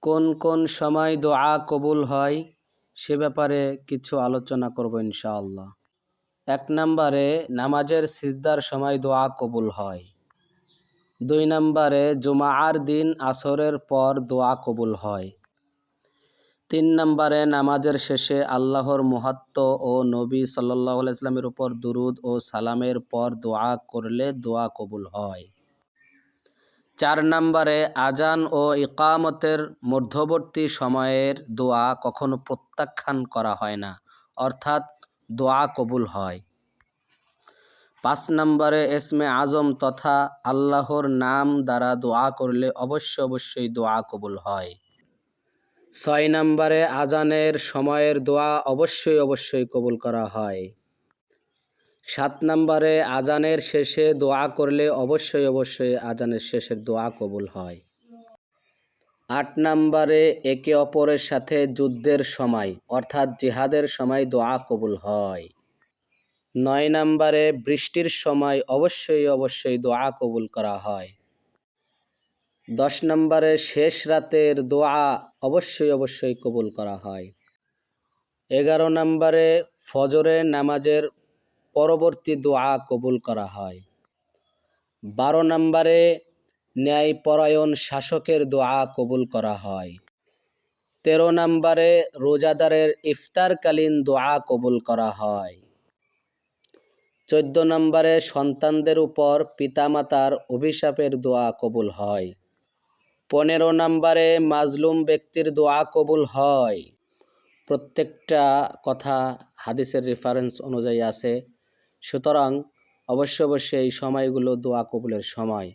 কোন কোন সময় দোয়া কবুল হয় সে ব্যাপারে কিছু আলোচনা করব ইনশাআল্লাহ। 1 নম্বরে নামাজের সিজদার সময় দোয়া কবুল হয়। 2 নম্বরে জুমার দিন আসরের পর দোয়া কবুল হয়। 3 নম্বরে নামাজের শেষে আল্লাহর মুহাত্ত ও নবী সাল্লাল্লাহু আলাইহি ওয়াসাল্লামের উপর দুরুদ ও সালামের পর দোয়া করলে দোয়া কবুল হয়। 4 নম্বরে আজান ও ইকামতের মধ্যবর্তী সময়ের দোয়া কখনো প্রত্যাখ্যান করা হয় না, অর্থাৎ দোয়া কবুল হয়। 5 নম্বরে ইসমে আজম তথা আল্লাহর নাম দ্বারা দোয়া করলে অবশ্যই দোয়া কবুল হয়। 6 নম্বরে আজানের সময়ের দোয়া অবশ্যই কবুল করা হয়। 7 নম্বরে আজানের শেষে দোয়া করলে অবশ্যই আজানের শেষের দোয়া কবুল হয়। 8 নম্বরে একে অপরের সাথে যুদ্ধের সময় অর্থাৎ জিহাদের সময় দোয়া কবুল হয়। 9 নম্বরে বৃষ্টির সময় অবশ্যই দোয়া কবুল করা হয়। 10 নম্বরে শেষ রাতের দোয়া অবশ্যই কবুল করা হয়। 11 নম্বরে ফজরের নামাজের পরবর্তী দোয়া কবুল করা হয়। 12 নম্বরে ন্যায়পরায়ণ শাসকের দোয়া কবুল করা হয়। 13 নম্বরে রোজাদারের ইফতারকালীন দোয়া কবুল করা হয়। 14 নম্বরে সন্তানদের উপর পিতামাতার অভিশাপের দোয়া কবুল হয়। 15 নম্বরে মাজলুম ব্যক্তির দোয়া কবুল হয়। প্রত্যেকটা কথা হাদিসের রেফারেন্স অনুযায়ী আছে, সুতরাং অবশ্যই এই সময়গুলো দোয়া কবুলের সময়।